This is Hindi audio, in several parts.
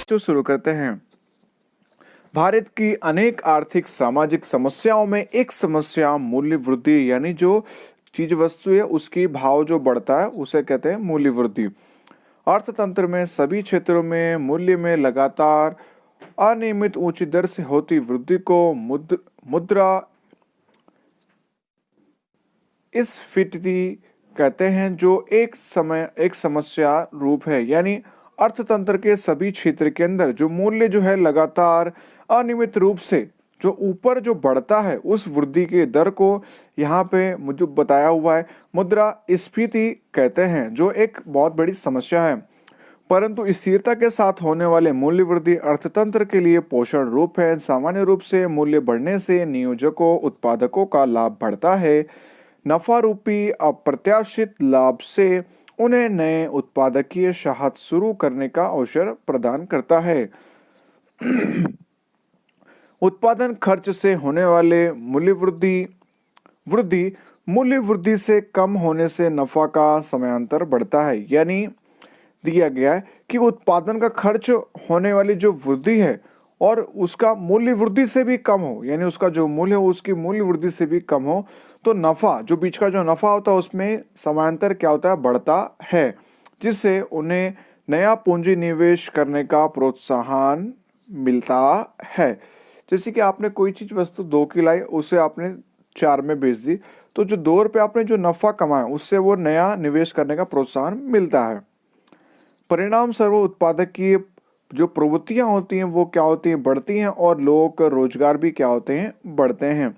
जो शुरू करते हैं। भारत की अनेक आर्थिक सामाजिक समस्याओं में एक समस्या मूल्य वृद्धि यानी जो चीज वस्तु है उसकी भाव जो बढ़ता है उसे कहते हैं मूल्य वृद्धि। अर्थतंत्र में सभी क्षेत्रों में मूल्य में लगातार अनियमित ऊंची दर से होती वृद्धि को मुद्रा स्फीति कहते हैं, जो एक समस्या रूप है। यानी अर्थतंत्र के सभी क्षेत्र के अंदर जो मूल्य जो है लगातार अनियमित रूप से जो ऊपर जो बढ़ता है उस वृद्धि के दर को यहाँ पे मुझे बताया हुआ है मुद्रा स्फीति कहते हैं, जो एक बहुत बड़ी समस्या है। परंतु स्थिरता के साथ होने वाले मूल्य वृद्धि अर्थतंत्र के लिए पोषण रूप है। सामान्य रूप से मूल्य बढ़ने से नियोजकों उत्पादकों का लाभ बढ़ता है। नफा रूपी अप्रत्याशित लाभ से उन्हें नए उत्पादकीय शाखा शुरू करने का अवसर प्रदान करता है। उत्पादन खर्च से होने वाले वृद्धि मूल्य वृद्धि से कम होने से नफा का समयांतर बढ़ता है। यानी दिया गया है कि उत्पादन का खर्च होने वाली जो वृद्धि है और उसका मूल्य वृद्धि से भी कम हो, यानी उसका जो मूल्य हो उसकी मूल्य वृद्धि से भी कम हो, तो नफा जो बीच का जो नफा होता है उसमें समांतर क्या होता है, बढ़ता है, जिससे उन्हें नया पूंजी निवेश करने का प्रोत्साहन मिलता है। जैसे कि आपने कोई चीज वस्तु 2 की लाई, उसे आपने 4 में बेच दी, तो जो 2 रुपये आपने जो नफा कमाया उससे वो नया निवेश करने का प्रोत्साहन मिलता है। परिणाम सर्व उत्पादक की जो प्रवृत्तियां होती हैं वो क्या होती हैं, बढ़ती हैं, और लोगों का रोजगार भी क्या होते हैं, बढ़ते हैं।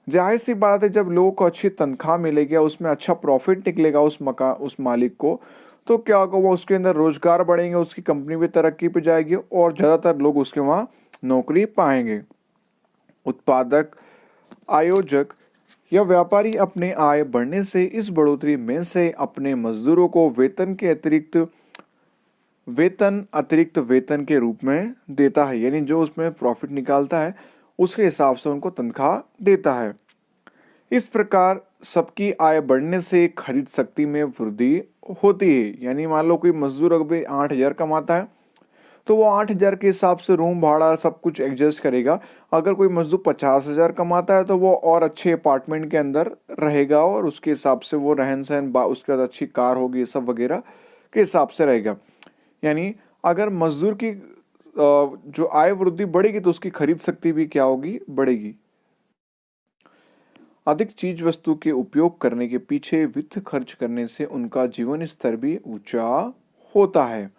जाहिर सी बात है, जब लोगों को अच्छी तनख्वाह मिलेगी, उसमें अच्छा प्रॉफिट निकलेगा उस मालिक को, तो क्या होगा, वो उसके अंदर रोजगार बढ़ेंगे, उसकी कंपनी भी तरक्की पे जाएगी और ज्यादातर लोग उसके वहां नौकरी पाएंगे। उत्पादक, आयोजक या व्यापारी अपने आय बढ़ने से इस बढ़ोतरी में से अपने मजदूरों को अतिरिक्त वेतन के रूप में देता है, यानी जो उसमें प्रॉफिट निकालता है उसके हिसाब से उनको तनख्वाह देता है। इस प्रकार सबकी आय बढ़ने से खरीद शक्ति में वृद्धि होती है। यानी मान लो कोई मजदूर अगर 8,000 कमाता है तो वो 8,000 के हिसाब से रूम भाड़ा सब कुछ एडजस्ट करेगा। अगर कोई मजदूर 50,000 कमाता है तो वो और अच्छे अपार्टमेंट के अंदर रहेगा और उसके हिसाब से वो रहन सहन, उसके बाद अच्छी कार होगी, सब वगैरह के हिसाब से रहेगा। यानी अगर मजदूर की जो आय वृद्धि बढ़ेगी तो उसकी खरीद शक्ति भी क्या होगी, बढ़ेगी। अधिक चीज वस्तु के उपयोग करने के पीछे वित्त खर्च करने से उनका जीवन स्तर भी ऊंचा होता है।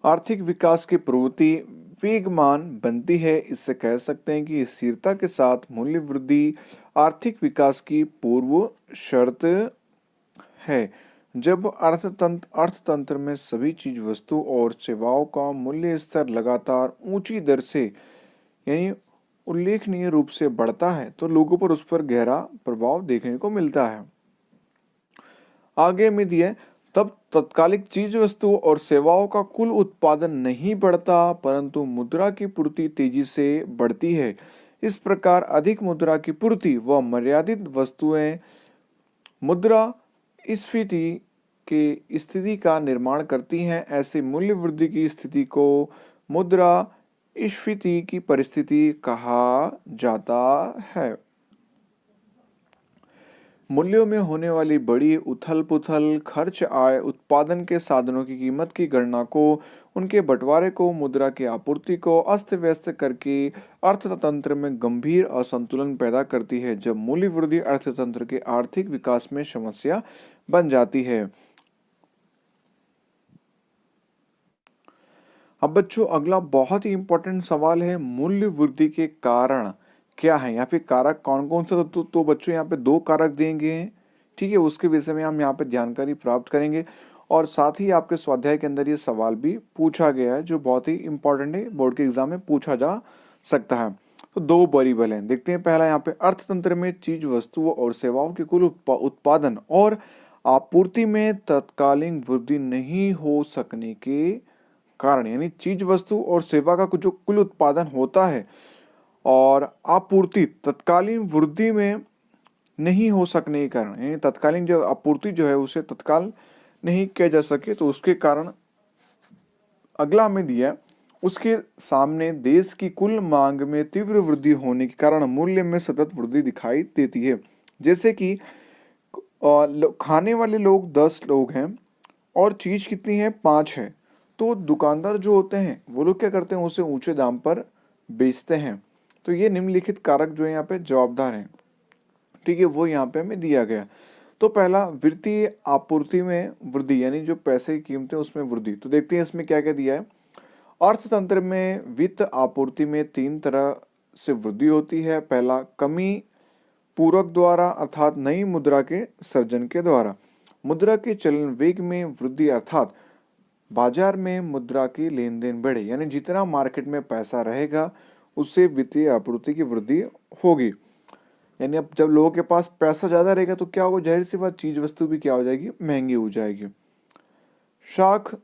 आर्थिक विकास की प्रवृत्ति वेगमान बनती है। इससे कह सकते हैं कि स्थिरता के साथ मूल्य वृद्धि आर्थिक विकास की पूर्व शर्त है। जब अर्थतंत्र में सभी चीज वस्तु और सेवाओं का मूल्य स्तर लगातार ऊंची दर से यानी उल्लेखनीय रूप से बढ़ता है तो लोगों पर उस पर गहरा प्रभाव देखने को मिलता है। आगे में दिए, तब तत्कालिक चीज वस्तु और सेवाओं का कुल उत्पादन नहीं बढ़ता, परंतु मुद्रा की पूर्ति तेजी से बढ़ती है। इस प्रकार अधिक मुद्रा की पूर्ति व मर्यादित वस्तुएं मुद्रा स्फीति की स्थिति का निर्माण करती हैं। ऐसे मूल्य वृद्धि की स्थिति को मुद्रा स्फीति की परिस्थिति कहा जाता है। मूल्यों में होने वाली बड़ी उथल पुथल, खर्च, आय, उत्पादन के साधनों की कीमत की गणना को, उनके बंटवारे को, मुद्रा की आपूर्ति को अस्त व्यस्त करके अर्थतंत्र में गंभीर असंतुलन पैदा करती है। जब मूल्य वृद्धि अर्थतंत्र के आर्थिक विकास में समस्या बन जाती है। अब बच्चों अगला बहुत ही इंपॉर्टेंट सवाल है, मूल्य वृद्धि के कारण क्या है। यहाँ पे कारक कौन कौन सा, तो बच्चों यहाँ पे 2 कारक देंगे, ठीक है, उसके विषय में हम यहाँ पे जानकारी प्राप्त करेंगे। और साथ ही आपके स्वाध्याय के अंदर ये सवाल भी पूछा गया है जो बहुत ही इंपॉर्टेंट है, बोर्ड के एग्जाम में पूछा जा सकता है। तो 2 वेरिएबल हैं, देखते हैं। पहला यहाँ पे अर्थतंत्र में चीज वस्तुओं और सेवाओं के कुल उत्पादन और आपूर्ति में तत्कालीन वृद्धि नहीं हो सकने के कारण, यानी चीज वस्तु और सेवा का जो कुल उत्पादन होता है और आपूर्ति तत्कालीन वृद्धि में नहीं हो सकने के कारण, यानी तत्कालीन जो आपूर्ति जो है उसे तत्काल नहीं किया जा सके, तो उसके कारण अगला हमें दिया उसके सामने देश की कुल मांग में तीव्र वृद्धि होने के कारण मूल्य में सतत वृद्धि दिखाई देती है। जैसे कि खाने वाले लोग 10 लोग हैं और चीज कितनी है, 5 है, तो दुकानदार जो होते हैं वो लोग क्या करते हैं, उसे ऊंचे दाम पर बेचते हैं। तो ये निम्नलिखित कारक जो है यहाँ पे जवाबदार हैं, ठीक है, वो यहाँ पे हमें दिया गया। तो पहला, वित्तीय आपूर्ति में वृद्धि, यानी जो पैसे की कीमत है उसमें वृद्धि। तो देखते हैं इसमें क्या क्या दिया है। अर्थतंत्र में वित्त आपूर्ति में 3 तरह से वृद्धि होती है। पहला, कमी पूरक द्वारा अर्थात नई मुद्रा के सर्जन के द्वारा। मुद्रा के चलन वेग में वृद्धि अर्थात बाजार में मुद्रा की लेन देन बढ़े, यानी जितना मार्केट में पैसा रहेगा उससे वित्तीय आपूर्ति की वृद्धि होगी। यानी अब जब लोगों के पास पैसा ज्यादा रहेगा तो क्या होगा, जाहिर सी बात चीज वस्तु भी क्या हो जाएगी, महंगी हो जाएगी। शाख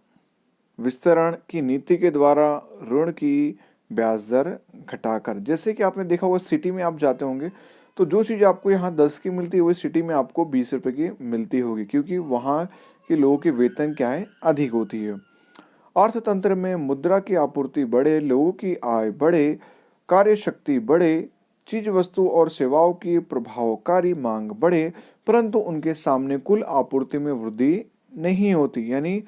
विस्तरण की नीति के द्वारा ऋण की ब्याज दर घटाकर, जैसे कि आपने देखा होगा सिटी में आप जाते होंगे तो जो चीज़ आपको यहाँ 10 की मिलती है वही सिटी में आपको 20 रुपए की मिलती होगी, क्योंकि वहाँ के लोगों की वेतन क्या है, अधिक होती है। अर्थतंत्र में मुद्रा की आपूर्ति बढ़े, लोगों की आय बढ़े, कार्य शक्ति बढ़े, चीज वस्तु और सेवाओं की प्रभावकारी मांग बढ़े, परंतु उनके सामने कुल आपूर्ति में वृद्धि नहीं होती, यानी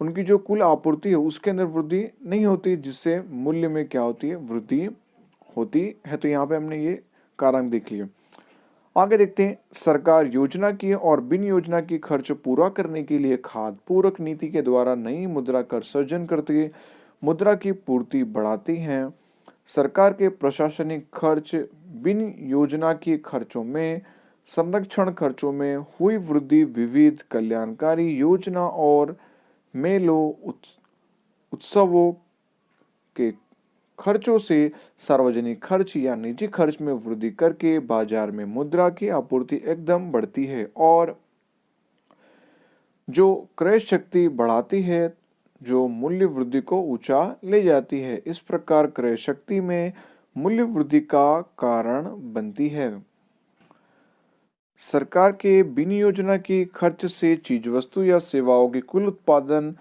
उनकी जो कुल आपूर्ति है उसके अंदर वृद्धि नहीं होती, जिससे मूल्य में क्या होती है, वृद्धि होती है। तो यहाँ पे हमने ये कारण देख लिया। आगे देखते हैं, सरकार योजना की और बिन योजना की खर्च पूरा करने के लिए खाद पूरक नीति के द्वारा नई मुद्रा का सर्जन करती है, मुद्रा की पूर्ति बढ़ाती है। सरकार के प्रशासनिक खर्च बिन योजना के खर्चों में, संरक्षण खर्चों में हुई वृद्धि विविध कल्याणकारी योजना और मेलों उत्सवों के खर्चों से सार्वजनिक खर्च या निजी खर्च में वृद्धि करके बाजार में मुद्रा की आपूर्ति एकदम बढ़ती है और जो क्रय शक्ति बढ़ाती है, जो मूल्य वृद्धि को ऊंचा ले जाती है। इस प्रकार क्रय शक्ति में मूल्य वृद्धि का कारण बनती है। सरकार के बिन योजना की खर्च से चीज वस्तु या सेवाओं के कुल उत्पादन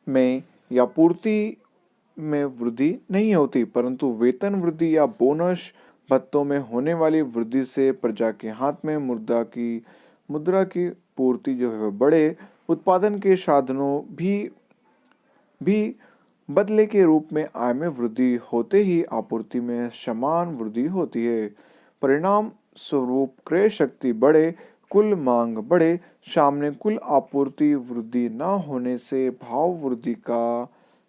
में या पूर्ति में वृद्धि नहीं होती, परंतु वेतन वृद्धि या बोनस भत्तों में होने वाली वृद्धि से प्रजा के हाथ में मुद्रा की पूर्ति जो है बढ़े। उत्पादन के साधनों भी बदले के रूप में आय में वृद्धि होते ही आपूर्ति में समान वृद्धि होती है। परिणाम स्वरूप क्रय शक्ति बढ़े, कुल मांग बढ़े, सामने कुल आपूर्ति वृद्धि न होने से भाव वृद्धि का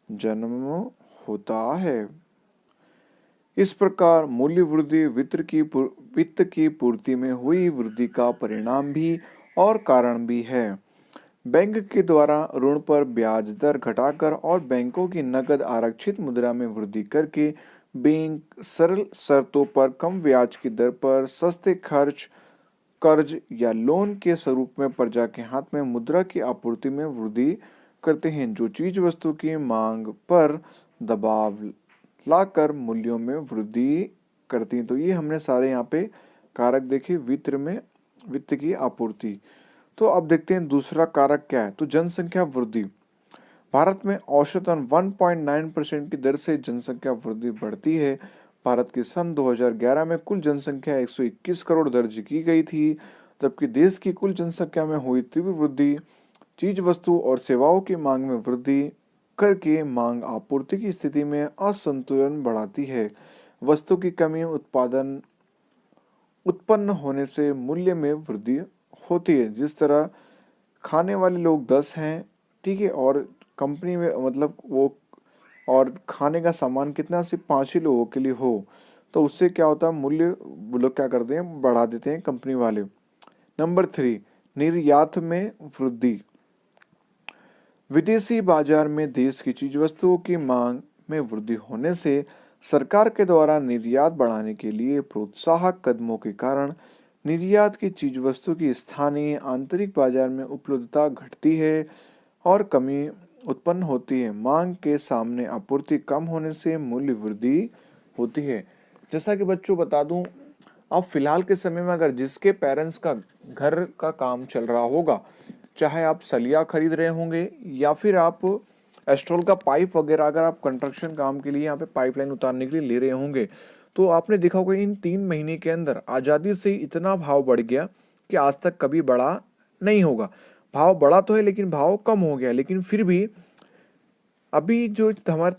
जन्म होता है। इस प्रकार मूल्य वृद्धि वित्त की पूर्ति में हुई वृद्धि का परिणाम भी और कारण भी है। बैंक के द्वारा ऋण पर ब्याज दर घटाकर और बैंकों की नकद आरक्षित मुद्रा में वृद्धि करके बैंक सरल शर्तों पर कम ब्याज की दर पर सस्ते कर्ज या लोन के स्वरूप में प्रजा के हाथ में मुद्रा की आपूर्ति में वृद्धि करते हैं, जो चीज वस्तु की मांग पर दबाव लाकर मूल्यों में वृद्धि करती हैं। तो ये हमने सारे यहाँ पे कारक देखे वित्त की आपूर्ति। तो अब देखते हैं दूसरा कारक क्या है। तो जनसंख्या वृद्धि, भारत में औसतन 1.9% की दर से जनसंख्या वृद्धि बढ़ती है। भारत की सन 2011 में कुल जनसंख्या 121 करोड़ दर्ज की गई थी, जबकि देश की कुल जनसंख्या में हुई तीव्र वृद्धि चीज वस्तु और सेवाओं की मांग में वृद्धि करके मांग आपूर्ति की स्थिति में असंतुलन बढ़ाती है। वस्तु की कमी उत्पन्न होने से मूल्य में वृद्धि होती है। जिस तरह खाने वाले लोग 10 हैं, ठीक है, और कंपनी में मतलब वो और खाने का सामान कितना, सिर्फ 5 ही लोगों के लिए हो, तो उससे क्या होता है, मूल्य वो लोग क्या करते हैं, बढ़ा देते हैं कंपनी वाले। नंबर 3, निर्यात में वृद्धि, विदेशी बाजार में देश की चीज वस्तुओं की मांग में वृद्धि होने से सरकार के द्वारा निर्यात बढ़ाने के लिए प्रोत्साहक कदमों के कारण निर्यात की चीज वस्तु की स्थानीय आंतरिक बाजार में उपलब्धता घटती है और कमी उत्पन्न होती है। मांग के सामने आपूर्ति कम होने से मूल्य वृद्धि होती है। जैसा कि बच्चों बता दूं, अब फिलहाल के समय में अगर जिसके पेरेंट्स का घर का काम चल रहा होगा, चाहे आप सलिया खरीद रहे होंगे या फिर आप एस्ट्रोल का पाइप वगैरह अगर आप कंस्ट्रक्शन काम के लिए यहाँ पे पाइपलाइन उतारने के लिए ले रहे होंगे, तो आपने देखा होगा इन 3 महीने के अंदर आज़ादी से इतना भाव बढ़ गया कि आज तक कभी बढ़ा नहीं होगा। भाव बढ़ा तो है लेकिन भाव कम हो गया, लेकिन फिर भी अभी जो हमारे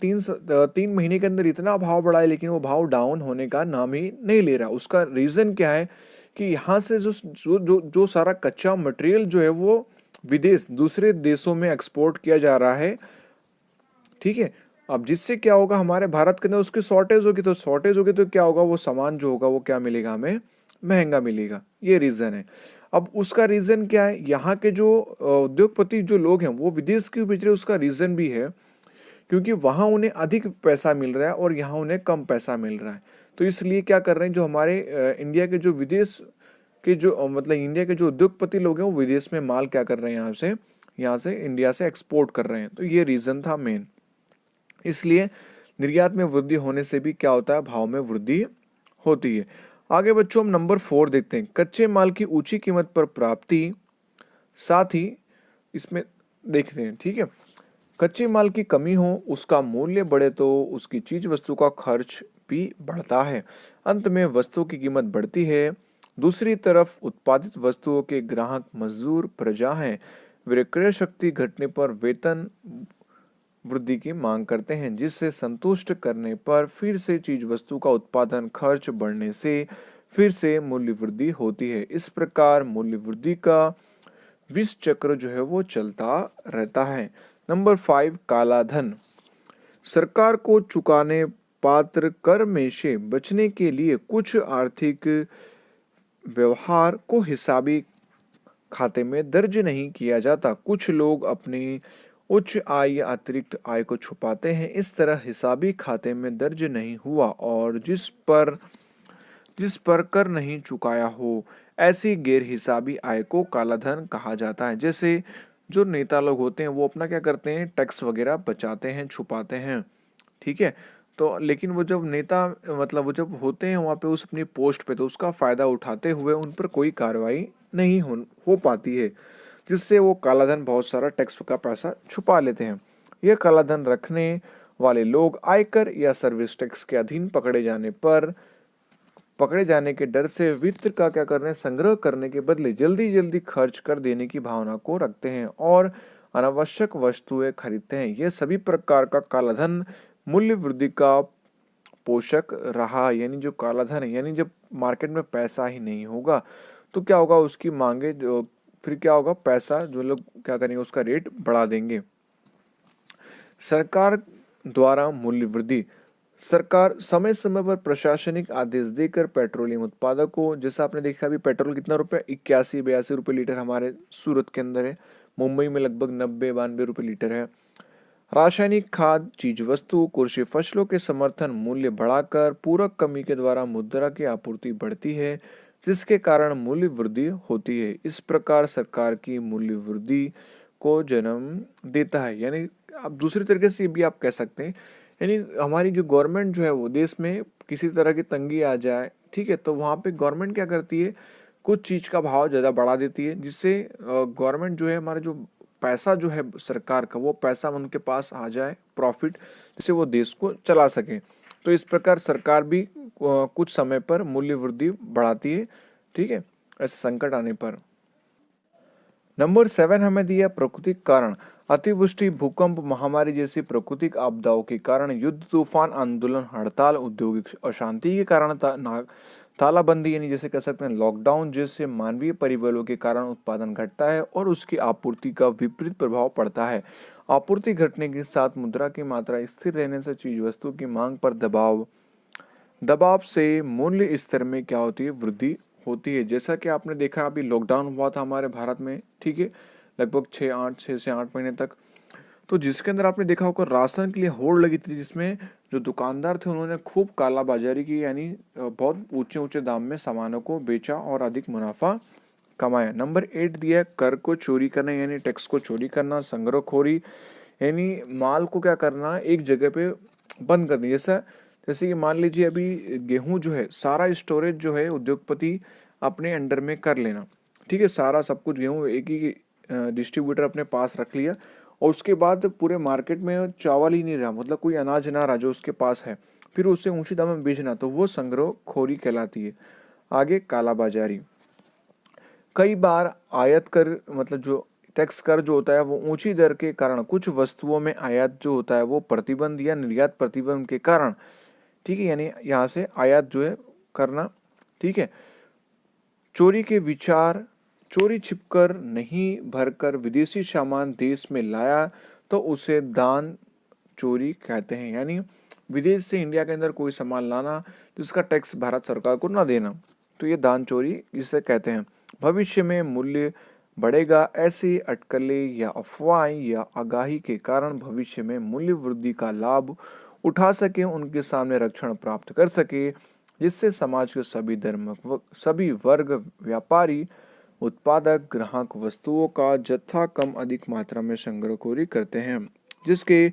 3 महीने के अंदर इतना भाव बढ़ा है लेकिन वो भाव डाउन होने का नाम ही नहीं ले रहा। उसका रीज़न क्या है कि यहाँ से जो सारा कच्चा मटेरियल जो है वो विदेश दूसरे देशों में एक्सपोर्ट किया जा रहा है, ठीक है। अब जिससे क्या होगा, हमारे भारत के अंदर उसकी शॉर्टेज होगी, तो शॉर्टेज होगी तो क्या होगा, वो सामान जो होगा वो क्या मिलेगा, हमें महंगा मिलेगा। ये रीज़न है। अब उसका रीज़न क्या है, यहाँ के जो उद्योगपति जो लोग हैं वो विदेश क्यों बेच रहे हैं, उसका रीज़न भी है क्योंकि वहाँ उन्हें अधिक पैसा मिल रहा है और यहाँ उन्हें कम पैसा मिल रहा है। तो इसलिए क्या कर रहे हैं, जो हमारे इंडिया के जो विदेश के जो मतलब इंडिया के जो उद्योगपति लोग हैं वो विदेश में माल क्या कर रहे हैं, यहाँ से इंडिया से एक्सपोर्ट कर रहे हैं। तो ये रीज़न था मेन। इसलिए निर्यात में वृद्धि होने से भी क्या होता है, भाव में वृद्धि होती है। आगे बच्चों हम नंबर 4 देखते हैं, कच्चे माल की ऊंची कीमत पर प्राप्ति। साथ ही इसमें देखते हैं, ठीक है, कच्चे माल की कमी हो, उसका मूल्य बढ़े तो उसकी चीज वस्तु का खर्च भी बढ़ता है। अंत में वस्तु की कीमत बढ़ती है। दूसरी तरफ उत्पादित वस्तुओं के ग्राहक मजदूर प्रजा हैं। विक्रय शक्ति घटने पर वेतन वृद्धि की मांग करते हैं, जिससे संतुष्ट करने पर फिर से चीज वस्तु का उत्पादन खर्च बढ़ने से फिर से मूल्य वृद्धि होती है। इस प्रकार मूल्य वृद्धि का विष चक्र जो है वो चलता रहता है। नंबर 5, काला धन। सरकार को चुकाने पात्र कर में से बचने के लिए कुछ आर्थिक व्यवहार को हिसाबी खाते में दर्ज नहीं किया जाता। कुछ लोग अपनी उच्च आय या अतिरिक्त आय को छुपाते हैं। इस तरह हिसाबी खाते में दर्ज नहीं हुआ और जिस पर कर नहीं चुकाया हो, ऐसी गैर हिसाबी आय को कालाधन कहा जाता है। जैसे जो नेता लोग होते हैं वो अपना क्या करते हैं, टैक्स वगैरह बचाते हैं, छुपाते हैं, ठीक है। तो लेकिन वो जब नेता मतलब वो जब होते हैं वहाँ पे उस अपनी पोस्ट पे, तो उसका फायदा उठाते हुए उन पर कोई कार्रवाई नहीं हो पाती है, जिससे वो कालाधन बहुत सारा टैक्स का पैसा छुपा लेते हैं। यह कालाधन रखने वाले लोग आयकर या सर्विस टैक्स के अधीन पकड़े जाने के डर से वित्त का क्या कर रहे हैं, संग्रह करने के बदले जल्दी जल्दी खर्च कर देने की भावना को रखते हैं और अनावश्यक वस्तुएं खरीदते हैं। यह सभी प्रकार का कालाधन मूल्य वृद्धि का पोषक रहा। यानी जो कालाधन है, यानी जब मार्केट में पैसा ही नहीं होगा तो क्या होगा, उसकी मांगे जो फिर क्या होगा, पैसा जो लोग क्या करेंगे, उसका रेट बढ़ा देंगे। सरकार द्वारा मूल्य वृद्धि। सरकार समय समय पर प्रशासनिक आदेश देकर पेट्रोलियम उत्पादकों, जैसा आपने देखा अभी पेट्रोल कितना रुपए, 81-82 रुपए लीटर हमारे सूरत के अंदर है, मुंबई में लगभग 90-92 रुपए लीटर है। रासायनिक खाद, चीज वस्तु, कृषि फसलों के समर्थन मूल्य बढ़ाकर पूरक कमी के द्वारा मुद्रा की आपूर्ति बढ़ती है, जिसके कारण मूल्य वृद्धि होती है। इस प्रकार सरकार की मूल्य वृद्धि को जन्म देता है। यानी आप दूसरी तरीके से भी आप कह सकते हैं, यानी हमारी जो गवर्नमेंट जो है वो देश में किसी तरह की तंगी आ जाए, ठीक है, तो वहाँ पे गवर्नमेंट क्या करती है, कुछ चीज़ का भाव ज़्यादा बढ़ा देती है, जिससे गवर्नमेंट जो है, हमारा जो पैसा जो है सरकार का, वो पैसा उनके पास आ जाए प्रॉफिट, जिससे वो देश को चला सके। तो इस प्रकार सरकार भी कुछ समय पर मूल्य वृद्धि बढ़ाती है, ठीक है, ऐसे संकट आने पर। नंबर 7 हमें दिया प्राकृतिक कारण। अतिवृष्टि, भूकंप, महामारी जैसी प्राकृतिक आपदाओं के कारण, युद्ध, तूफान, आंदोलन, हड़ताल, औद्योगिक अशांति के कारण, तालाबंदी यानी जैसे कह सकते हैं लॉकडाउन जैसे मानवीय परिबलों के कारण उत्पादन घटता है और उसकी आपूर्ति का विपरीत प्रभाव पड़ता है। आपूर्ति घटने के साथ मुद्रा की मात्रा स्थिर रहने से चीज वस्तु की मांग पर दबाव से मूल्य स्तर में क्या होती है, वृद्धि होती है। जैसा कि आपने देखा अभी लॉकडाउन हुआ था हमारे भारत में, ठीक है, लगभग 6 से 8 महीने तक, तो जिसके अंदर आपने देखा होगा राशन के लिए होड़ लगी थी, जिसमें जो दुकानदार थे उन्होंने खूब कालाबाजारी की, यानी बहुत ऊंचे ऊंचे दाम में सामानों को बेचा और अधिक मुनाफा कमाया। नंबर 8 दिया कर को चोरी करना, यानी टैक्स को चोरी करना, संग्रहखोरी, यानी माल को क्या करना, एक जगह पे बंद कर दिया। जैसे कि मान लीजिए अभी गेहूं जो है, सारा स्टोरेज जो है उद्योगपति अपने अंडर में कर लेना, ठीक है, सारा सब कुछ गेहूं एक ही डिस्ट्रीब्यूटर अपने पास रख लिया और उसके बाद पूरे मार्केट में चावल ही नहीं रहा, मतलब कोई अनाज ना रहा जो उसके पास है, फिर उसे ऊंची दाम में बेचना, तो वो संग्रहखोरी कहलाती है। आगे कालाबाजारी। कई बार आयात कर मतलब जो टैक्स कर जो होता है वो ऊंची दर के कारण कुछ वस्तुओं में आयात जो होता है वो प्रतिबंध या निर्यात प्रतिबंध के कारण, ठीक है, यानी यहाँ से आयात जो है करना, ठीक है, चोरी के विचार, चोरी छिपकर नहीं भरकर विदेशी सामान देश में लाया तो उसे दान चोरी कहते हैं। यानी विदेश से इंडिया के अंदर कोई सामान लाना जिसका टैक्स भारत सरकार को ना देना, तो ये दान चोरी इसे कहते हैं। भविष्य में मूल्य बढ़ेगा, ऐसी अटकलें या अफवाहें या आगाही के कारण भविष्य में मूल्य वृद्धि का लाभ उठा सके, उनके सामने रक्षण प्राप्त कर सके, जिससे समाज के सभी धर्म सभी वर्ग, व्यापारी, उत्पादक, ग्राहक वस्तुओं का जत्था कम अधिक मात्रा में संग्रहखोरी करते हैं, जिसके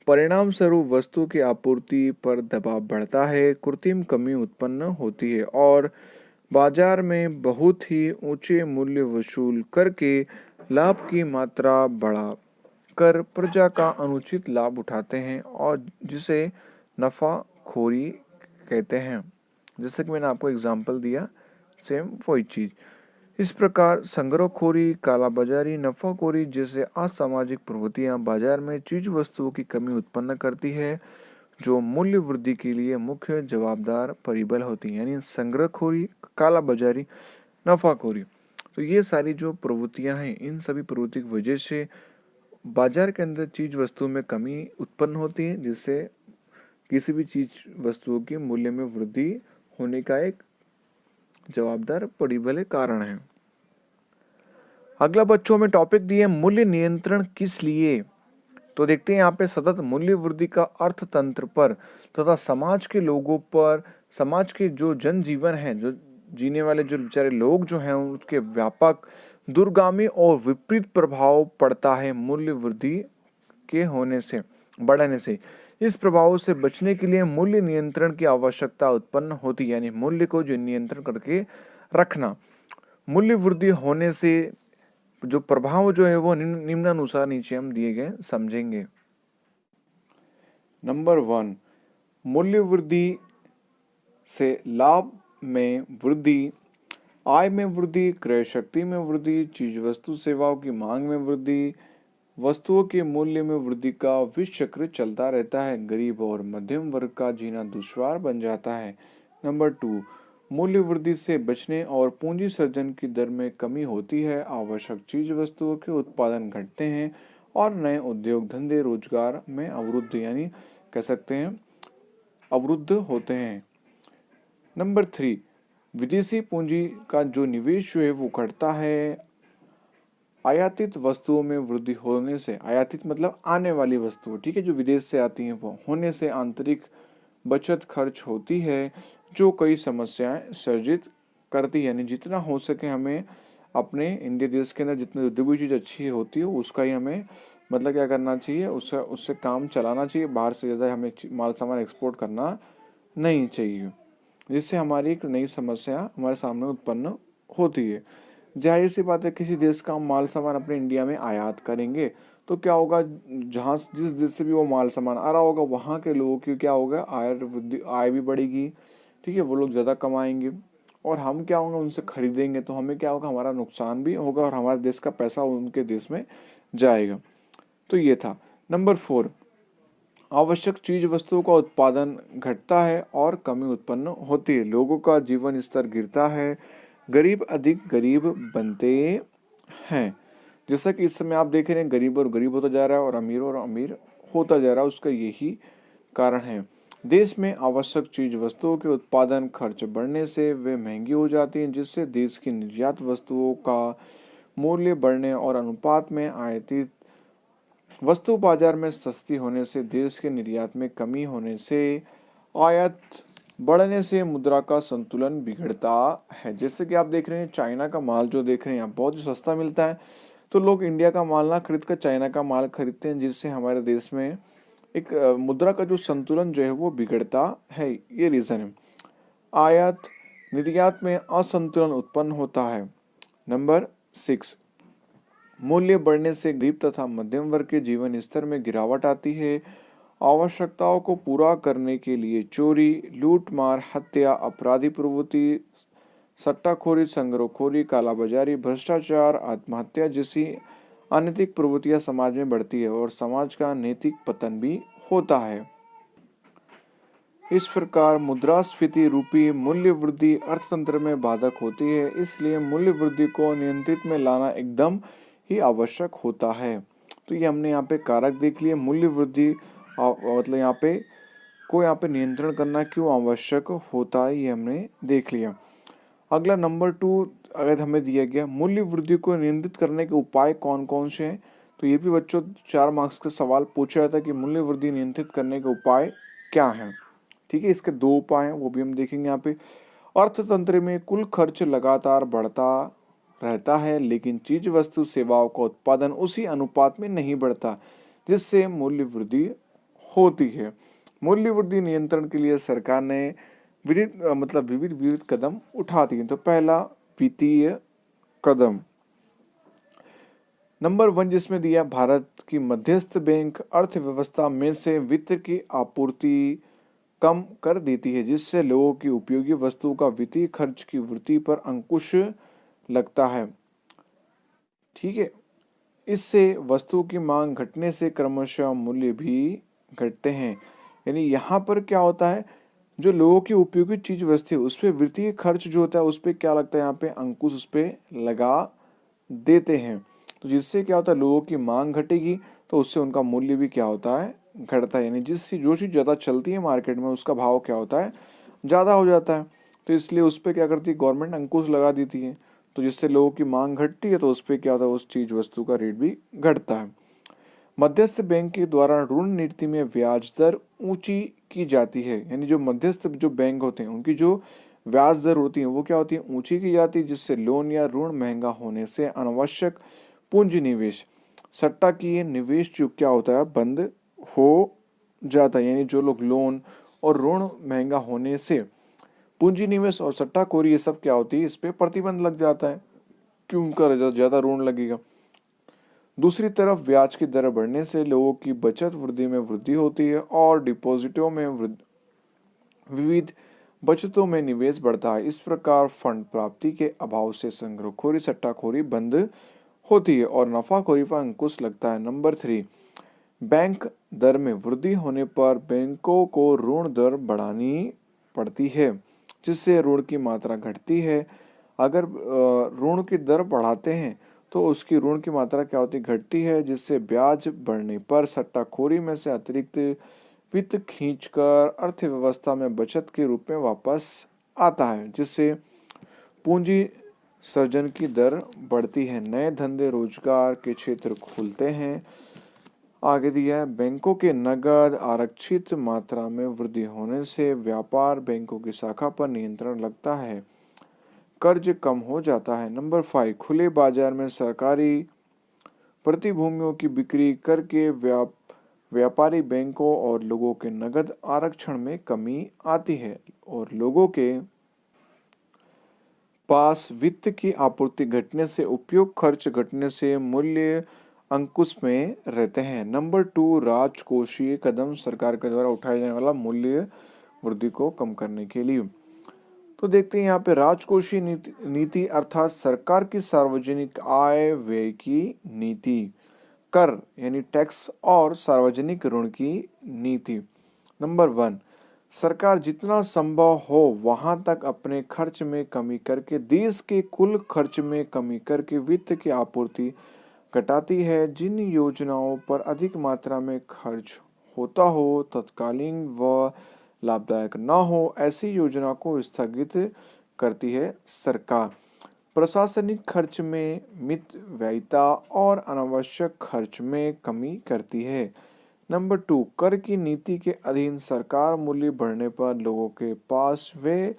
परिणाम स्वरूप वस्तु की आपूर्ति पर दबाव बढ़ता है, कृत्रिम कमी उत्पन्न होती है और बाजार में बहुत ही ऊंचे मूल्य वसूल करके लाभ की मात्रा बढ़ा कर प्रजा का अनुचित लाभ उठाते हैं और जिसे नफाखोरी कहते हैं। जैसे कि मैंने आपको एग्जांपल दिया, सेम वही चीज़। इस प्रकार संग्रहखोरी, कालाबाजारी, नफाखोरी जैसे असामाजिक प्रवृत्तियां बाजार में चीज वस्तुओं की कमी उत्पन्न करती है, जो मूल्य वृद्धि के लिए मुख्य जवाबदार परिबल होती है। यानी संग्रहखोरी, कालाबाजारी, नफाखोरी, तो ये सारी जो प्रवृत्तियां हैं, इन सभी प्रवृत्ति की वजह से बाजार के अंदर चीज वस्तुओं में कमी उत्पन्न होती है, जिससे किसी भी चीज वस्तुओं की मूल्य में वृद्धि होने का एक जवाबदार परिबल कारण है। अगला बच्चों में टॉपिक दिए मूल्य नियंत्रण किस लिए। तो देखते हैं यहाँ पे सतत मूल्य वृद्धि का अर्थतंत्र पर तथा समाज के लोगों पर, समाज के जो जनजीवन है, जो जीने वाले जो बेचारे लोग जो हैं, उसके व्यापक दूरगामी और विपरीत प्रभाव पड़ता है मूल्य वृद्धि के होने से, बढ़ने से। इस प्रभाव से बचने के लिए मूल्य नियंत्रण की आवश्यकता उत्पन्न होती है, यानी मूल्य को जो नियंत्रण करके रखना। मूल्य वृद्धि होने से जो प्रभाव जो है वो निम्नानुसार नीचे हम दिए गए समझेंगे। नंबर 1, मूल्य वृद्धि से लाभ में वृद्धि, आय में वृद्धि, क्रय शक्ति में वृद्धि, चीज वस्तु सेवाओं की मांग में वृद्धि, वस्तुओं के मूल्य में वृद्धि का विष चक्र चलता रहता है, गरीब और मध्यम वर्ग का जीना दुश्वार बन जाता है। नंबर 2, मूल्य वृद्धि से बचने और पूंजी सर्जन की दर में कमी होती है, आवश्यक चीज वस्तुओं के उत्पादन घटते हैं और नए उद्योग धंधे रोजगार में अवरुद्ध, यानी कह सकते हैं अवरुद्ध होते हैं। नंबर 3, विदेशी पूंजी का जो निवेश जो है वो घटता है, आयातित वस्तुओं में वृद्धि होने से, आयातित मतलब आने वाली वस्तुओं, ठीक है, जो विदेश से आती हैं वो होने से आंतरिक बचत खर्च होती है, जो कई समस्याएं सर्जित करती है। यानी जितना हो सके हमें अपने इंडिया देश के अंदर जितनी उद्योगी चीज़ अच्छी होती है उसका ही हमें मतलब क्या करना चाहिए, उससे उससे काम चलाना चाहिए, बाहर से ज़्यादा हमें माल सामान एक्सपोर्ट करना नहीं चाहिए, जिससे हमारी एक नई समस्या हमारे सामने उत्पन्न होती है। जाहिर सी बात है, किसी देश का हम माल सामान अपने इंडिया में आयात करेंगे तो क्या होगा, जहाँ जिस देश से भी वो माल सामान आ रहा होगा वहाँ के लोगों की क्या होगा, आय भी बढ़ेगी, ठीक है, वो लोग ज़्यादा कमाएंगे और हम क्या होंगे उनसे खरीदेंगे, तो हमें क्या होगा, हमारा नुकसान भी होगा और हमारे देश का पैसा उनके देश में जाएगा। तो ये था। नंबर 4, आवश्यक चीज वस्तुओं का उत्पादन घटता है और कमी उत्पन्न होती है, लोगों का जीवन स्तर गिरता है, गरीब अधिक गरीब बनते हैं। जैसा कि इस समय आप देख रहे हैं, गरीब और गरीब होता जा रहा है और अमीर होता जा रहा है, उसका यही कारण है। देश में आवश्यक चीज वस्तुओं के उत्पादन खर्च बढ़ने से वे महंगी हो जाती हैं, जिससे देश की निर्यात वस्तुओं का मूल्य बढ़ने और अनुपात में आयातित वस्तु बाजार में सस्ती होने से, देश के निर्यात में कमी होने से, आयात बढ़ने से मुद्रा का संतुलन बिगड़ता है। जैसे कि आप देख रहे हैं, चाइना का माल जो देख रहे हैं आप बहुत सस्ता मिलता है, तो लोग इंडिया का माल ना खरीद कर चाइना का माल खरीदते हैं, जिससे हमारे देश में एक मुद्रा का जो संतुलन जो है वो बिगड़ता है। ये रीज़न है। आयात निर्यात में असंतुलन उत्पन्न होता है। नंबर 6, मूल्य बढ़ने से गरीब तथा मध्यम वर्ग के जीवन स्तर में गिरावट आती है। आवश्यकताओं को पूरा करने के लिए चोरी, लूटमार, हत्या, आपराधिक प्रवृत्ति, सट्टाखोरी, संग्रहखोरी, कालाबाजारी, भ्रष्टाचार, आत्महत्या जैसी अनैतिक प्रवृत्तियां समाज में बढ़ती है और समाज का नैतिक पतन भी होता है। इस प्रकार मुद्रास्फीति रूपी मूल्य वृद्धि अर्थतंत्र में बाधक होती है, इसलिए मूल्य वृद्धि को नियंत्रित में लाना एकदम ही आवश्यक होता है। तो ये हमने यहाँ पे कारक देख लिए। मूल्य वृद्धि मतलब यहाँ पे नियंत्रण करना क्यों आवश्यक होता है, ये हमने देख लिया। अगला नंबर 2 अगर हमें दिया गया, मूल्य वृद्धि को नियंत्रित करने के उपाय कौन कौन से हैं। तो ये भी बच्चों 4 मार्क्स का सवाल पूछा जाता है कि मूल्य वृद्धि नियंत्रित करने के उपाय क्या हैं। ठीक है, इसके 2 उपाय हैं, वो भी हम देखेंगे यहाँ पे। अर्थतंत्र में कुल खर्च लगातार बढ़ता रहता है, लेकिन चीज वस्तु सेवाओं का उत्पादन उसी अनुपात में नहीं बढ़ता, जिससे मूल्य वृद्धि होती है। मूल्य वृद्धि नियंत्रण के लिए सरकार ने विविध कदम उठा दिए। तो पहला वित्तीय कदम नंबर 1 जिसमें दिया, भारत की मध्यस्थ बैंक अर्थव्यवस्था में से वित्त की आपूर्ति कम कर देती है, जिससे लोगों की उपयोगी वस्तुओं का वित्तीय खर्च की वृद्धि पर अंकुश लगता है। ठीक है, इससे वस्तुओं की मांग घटने से क्रमशः मूल्य भी घटते हैं। यानी यहाँ पर क्या होता है, जो लोगों की उपयोगी चीज वस्तु है उस पर वित्तीय खर्च जो होता है उस पर क्या लगता है, यहाँ पे अंकुश उस पर लगा देते हैं। तो जिससे क्या होता है, लोगों की मांग घटेगी तो उससे उनका मूल्य भी क्या होता है, घटता है। यानी जो चीज़ ज़्यादा चलती है मार्केट में उसका भाव क्या होता है, ज़्यादा हो जाता है। तो इसलिए उस पर क्या करती है, गवर्नमेंट अंकुश लगा देती है। तो जिससे लोगों की मांग घटती है तो उस पर क्या होता है, उस चीज़ वस्तु का रेट भी घटता है। मध्यस्थ बैंक के द्वारा ऋण नीति में ब्याज दर ऊंची की जाती है। यानी जो मध्यस्थ जो बैंक होते हैं उनकी जो ब्याज दर होती है वो क्या होती है, ऊंची की जाती है, जिससे लोन या ऋण महंगा होने से अनावश्यक पूंजी निवेश, सट्टा की निवेश जो क्या होता है, बंद हो जाता है। यानी जो लोग लोन और ऋण महंगा होने से पूंजी निवेश और सट्टाखोरी ये सब क्या होती है, इस पे प्रतिबंध लग जाता है, क्यों उनका ज्यादा ऋण लगेगा। दूसरी तरफ ब्याज की दर बढ़ने से लोगों की बचत वृद्धि में वृद्धि होती है और डिपॉजिटों में विविध बचतों में निवेश बढ़ता है। इस प्रकार फंड प्राप्ति के अभाव से संग्रहखोरी, सट्टाखोरी बंद होती है और नफाखोरी पर अंकुश लगता है। नंबर 3, बैंक दर में वृद्धि होने पर बैंकों को ऋण दर बढ़ानी पड़ती है, जिससे ऋण की मात्रा घटती है। अगर ऋण की दर बढ़ाते हैं तो उसकी ऋण की मात्रा क्या होती है, घटती है, जिससे ब्याज बढ़ने पर सट्टाखोरी में से अतिरिक्त वित्त खींचकर अर्थव्यवस्था में बचत के रूप में वापस आता है, जिससे पूंजी सृजन की दर बढ़ती है, नए धंधे रोजगार के क्षेत्र खुलते हैं। आगे दिया है, बैंकों के नगद आरक्षित मात्रा में वृद्धि होने से व्यापार बैंकों की शाखा पर नियंत्रण लगता है, कर्ज कम हो जाता है। नंबर 5, खुले बाजार में सरकारी प्रतिभूतियों की बिक्री करके व्यापारी बैंकों और लोगों के नगद आरक्षण में कमी आती है और लोगों के पास वित्त की आपूर्ति घटने से उपयोग खर्च घटने से मूल्य अंकुश में रहते हैं। नंबर 2, राजकोषीय कदम सरकार के द्वारा उठाया जाने वाला मूल्य वृद्धि को कम करने के लिए। तो देखते हैं यहाँ पे राजकोषीय नीति अर्थात सरकार की सार्वजनिक आय व्यय की नीति, कर यानी टैक्स और सार्वजनिक ऋण की नीति। नंबर 1, सरकार जितना संभव हो वहां तक अपने खर्च में कमी करके देश के कुल खर्च में कमी करके वित्त की आपूर्ति घटाती है। जिन योजनाओं पर अधिक मात्रा में खर्च होता हो, तत्कालीन व लाभदायक न हो, ऐसी योजना को स्थगित करती है सरकार। प्रशासनिक खर्च में मितव्ययिता और अनावश्यक खर्च में कमी करती है। नंबर 2, कर की नीति के अधीन सरकार मूल्य बढ़ने पर लोगों के पास व्यय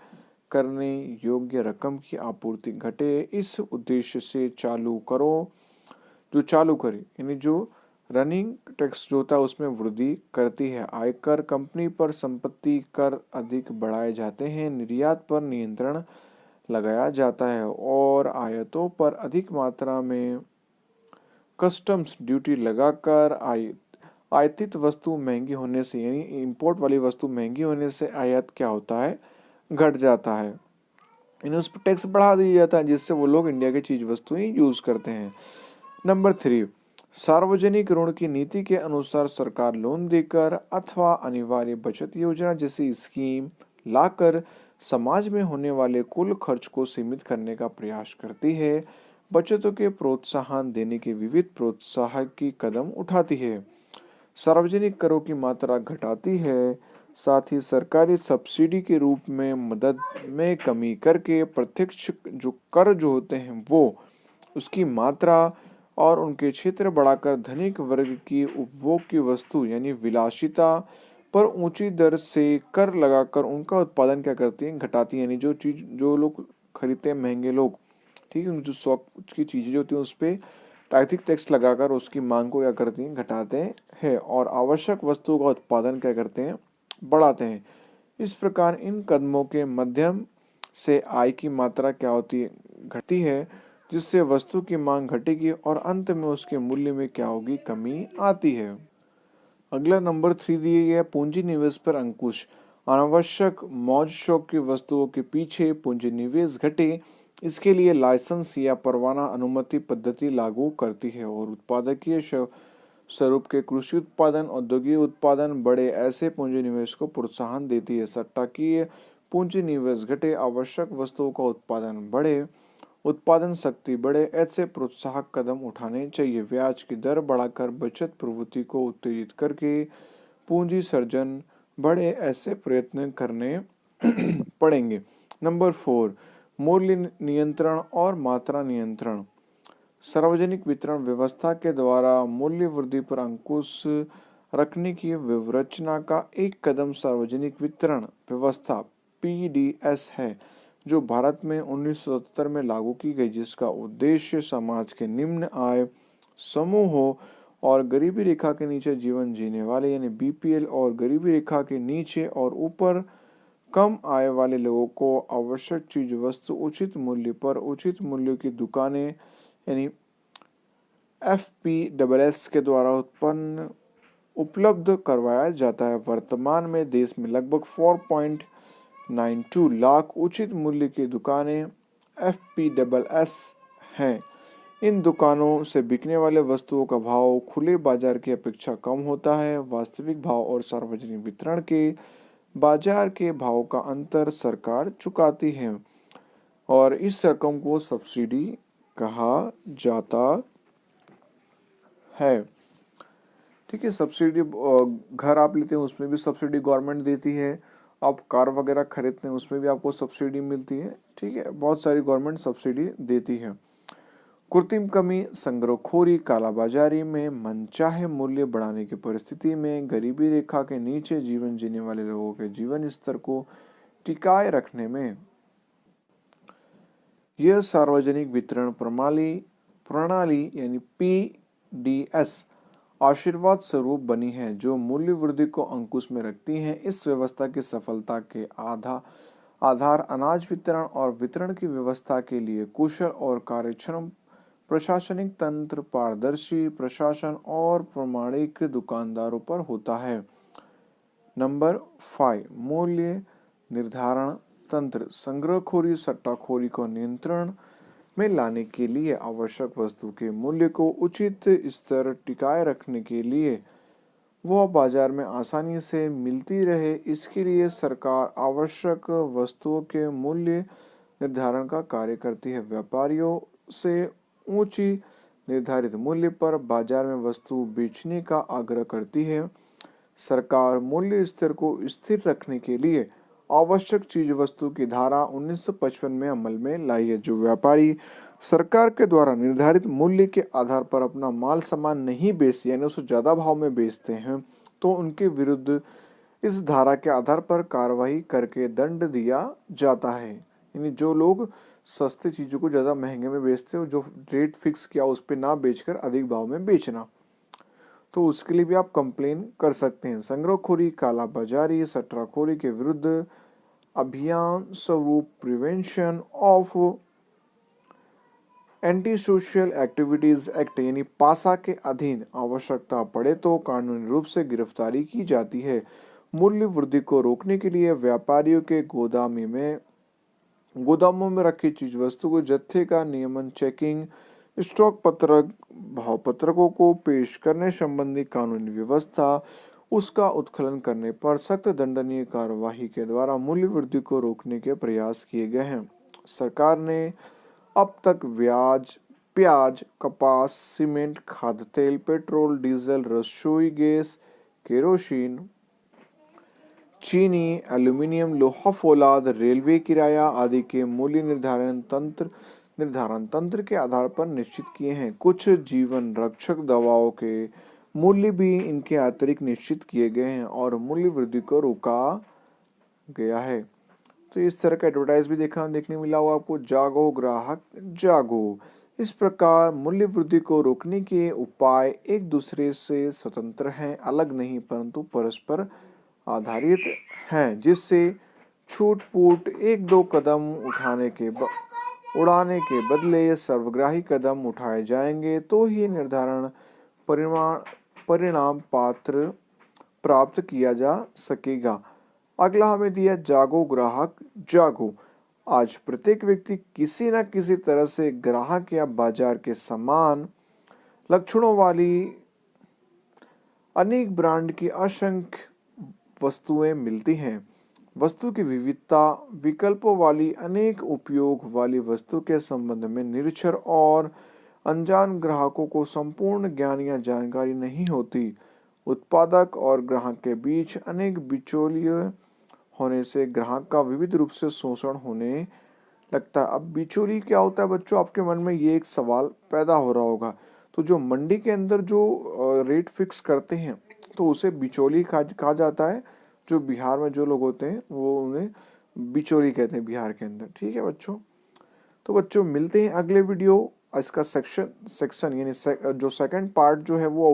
करने योग्य रकम की आपूर्ति घटे। इस उद्देश्य से चालू करे यानी जो रनिंग टैक्स जो होता है उसमें वृद्धि करती है। आयकर, कंपनी पर संपत्ति कर अधिक बढ़ाए जाते हैं, निर्यात पर नियंत्रण लगाया जाता है और आयातों पर अधिक मात्रा में कस्टम्स ड्यूटी लगाकर आयातित वस्तु महंगी होने से, यानी इंपोर्ट वाली वस्तु महंगी होने से आयात क्या होता है, घट जाता है। इन उस पर टैक्स बढ़ा दिया जाता है जिससे वो लोग इंडिया की चीज वस्तुएं यूज करते हैं। नंबर 3, सार्वजनिक ऋण की नीति के अनुसार सरकार लोन देकर अथवा अनिवार्य बचत योजना जैसी स्कीम लाकर समाज में होने वाले कुल खर्च को सीमित करने का प्रयास करती है। बचतों के प्रोत्साहन देने के विविध प्रोत्साहकी कदम उठाती है। सार्वजनिक करों की मात्रा घटाती है। साथ ही सरकारी सब्सिडी के रूप में मदद में कमी करके प्रत्यक्ष जो कर जो होते हैं वो उसकी मात्रा और उनके क्षेत्र बढ़ाकर धनिक वर्ग की उपभोग की वस्तु यानी विलासिता पर ऊंची दर से कर लगाकर उनका उत्पादन क्या करती है, घटाती है। यानी जो चीज जो लोग खरीदते हैं महंगे लोग, ठीक है, जो शौक की चीजें जो होती है उस पर अधिक टैक्स लगाकर उसकी मांग को क्या करती हैं, घटाते हैं और आवश्यक वस्तुओं का उत्पादन क्या करते हैं, बढ़ाते हैं। इस प्रकार इन कदमों के माध्यम से आय की मात्रा क्या होती है, घटती है, जिससे वस्तु की मांग घटेगी और अंत में उसके मूल्य में क्या होगी, कमी आती है। अगला नंबर 3 दिए गया पूंजी निवेश पर अंकुश। अनावश्यक मौज शौक की वस्तुओं के पीछे पूंजी निवेश घटे, इसके लिए लाइसेंस या परवाना अनुमति पद्धति लागू करती है और उत्पादकीय स्वरूप के कृषि उत्पादन, औद्योगिक उत्पादन बढ़े, ऐसे पूंजी निवेश को प्रोत्साहन देती है। सट्टाकीय पूंजी निवेश घटे, आवश्यक वस्तुओं का उत्पादन बढ़े, उत्पादन शक्ति बढ़े, ऐसे प्रोत्साहक कदम उठाने चाहिए। ब्याज की दर बढ़ाकर बचत प्रवृत्ति को उत्तेजित करके पूंजी सर्जन बढ़े, ऐसे प्रयत्न करने पड़ेंगे। नंबर 4, मूल्य नियंत्रण और मात्रा नियंत्रण। सार्वजनिक वितरण व्यवस्था के द्वारा मूल्य वृद्धि पर अंकुश रखने की व्यवरचना का एक कदम सार्वजनिक वितरण व्यवस्था (पीडीएस) है, जो भारत में 1977 में लागू की गई, जिसका उद्देश्य समाज के निम्न आय समूहों और गरीबी रेखा के नीचे जीवन जीने वाले यानी बीपीएल और गरीबी रेखा के नीचे और ऊपर कम आय वाले लोगों को आवश्यक चीज वस्तु उचित मूल्य पर उचित मूल्य की दुकानें यानी एफपीडब्ल्यूएस के द्वारा उत्पन्न उपलब्ध करवाया जाता है। वर्तमान में देश में लगभग 4.92 लाख उचित मूल्य की दुकानें एफपीडब्ल्यूएस हैं। इन दुकानों से बिकने वाले वस्तुओं का भाव खुले बाजार की अपेक्षा कम होता है। वास्तविक भाव और सार्वजनिक वितरण के बाजार के भाव का अंतर सरकार चुकाती है और इस रकम को सब्सिडी कहा जाता है। ठीक है, सब्सिडी घर आप लेते हैं उसमें भी सब्सिडी गवर्नमेंट देती है। आप कार वगैरह खरीदते हैं उसमें भी आपको सब्सिडी मिलती है। ठीक है, बहुत सारी गवर्नमेंट सब्सिडी देती है। कृत्रिम कमी, संग्रहखोरी, कालाबाजारी में मनचाहे मूल्य बढ़ाने की परिस्थिति में गरीबी रेखा के नीचे जीवन जीने वाले लोगों के जीवन स्तर को टिकाए रखने में यह सार्वजनिक वितरण प्रणाली यानी पीडीएस आशीर्वाद स्वरूप बनी है, जो मूल्य वृद्धि को अंकुश में रखती है। इस व्यवस्था की सफलता के आधार अनाज वितरण और वितरण की व्यवस्था के लिए कुशल और कार्यक्षम प्रशासनिक तंत्र, पारदर्शी प्रशासन और प्रामाणिक दुकानदारों पर होता है। नंबर 5, मूल्य निर्धारण तंत्र। संग्रहखोरी, सट्टाखोरी को नियंत्रण में लाने के लिए आवश्यक वस्तु के मूल्य को उचित स्तर टिकाए रखने के लिए वह बाजार में आसानी से मिलती रहे, इसके लिए सरकार आवश्यक वस्तुओं के मूल्य निर्धारण का कार्य करती है। व्यापारियों से ऊंची निर्धारित मूल्य पर बाजार में वस्तु बेचने का आग्रह करती है। सरकार मूल्य स्तर को स्थिर रखने के लिए आवश्यक चीज वस्तु की धारा 1955 में अमल में लाई है। जो व्यापारी सरकार के द्वारा निर्धारित मूल्य के आधार पर अपना माल सामान नहीं बेचते यानी उससे ज्यादा भाव में बेचते हैं तो उनके विरुद्ध इस धारा के आधार पर कार्रवाई करके दंड दिया जाता है। यानी जो लोग सस्ती चीजों को ज्यादा महंगे में बेचते हो, जो रेट फिक्स किया उस पर ना बेचकर अधिक भाव में बेचना, तो उसके लिए भी आप कंप्लेन कर सकते हैं। संग्रहखोरी, कालाबाजारी, सट्टाखोरी के विरुद्ध अभियान स्वरूप prevention of anti social activities act यानी पासा के अधीन आवश्यकता पड़े तो कानूनी रूप से गिरफ्तारी की जाती है। मूल्य वृद्धि को रोकने के लिए व्यापारियों के गोदामों में रखी चीज वस्तु को जत्थे का नियमन, चेकिंग, स्टॉक पत्रक, भाव पत्रकों को पेश करने संबंधी कानूनी व्यवस्था, उसका उत्खनन करने पर सख्त दंडनीय कार्यवाही के द्वारा मूल्य वृद्धि को रोकने के प्रयास किए गए हैं। सरकार ने अब तक प्याज, कपास, सीमेंट, खाद्य तेल, पेट्रोल, डीजल, रसोई गैस, केरोसिन, चीनी, एल्यूमीनियम, लोहा फौलाद, रेलवे किराया आदि के मूल्य निर्धारण तंत्र के आधार पर निश्चित किए हैं। कुछ जीवन रक्षक दवाओं के मूल्य भी इनके अतिरिक्त निश्चित किए गए हैं और मूल्य वृद्धि को रोका गया है। तो इस तरह का एडवर्टाइज भी देखने मिला होगा आपको, जागो ग्राहक जागो। इस प्रकार मूल्य वृद्धि को रोकने के उपाय एक दूसरे से स्वतंत्र हैं, अलग नहीं, परंतु परस्पर आधारित हैं, जिससे छूट-फूट एक दो कदम उड़ाने के बदले सर्वग्राही कदम उठाए जाएंगे तो ही निर्धारण परिणाम प्राप्त किया जा सकेगा। अगला हमें दिया जागो ग्राहक जागो। आज प्रत्येक व्यक्ति किसी न किसी तरह से ग्राहक या बाजार के समान लक्षणों वाली अनेक ब्रांड की असंख्य वस्तुएं मिलती हैं। वस्तु की विविधता, विकल्पों वाली अनेक उपयोग वाली वस्तु के संबंध में निरक्षर और अनजान ग्राहकों को संपूर्ण ज्ञान या जानकारी नहीं होती। उत्पादक और ग्राहक के बीच अनेक बिचौलिए होने से ग्राहक का विविध रूप से शोषण होने लगता है। अब बिचौली क्या होता है बच्चों, आपके मन में ये एक सवाल पैदा हो रहा होगा। तो जो मंडी के अंदर जो रेट फिक्स करते हैं तो उसे बिचौली कहा जाता है। जो बिहार में जो लोग होते हैं वो उन्हें बिचौली कहते हैं बिहार के अंदर। ठीक है बच्चों, तो बच्चों मिलते हैं अगले वीडियो। इसका सेक्शन यानी जो सेकंड पार्ट जो है वो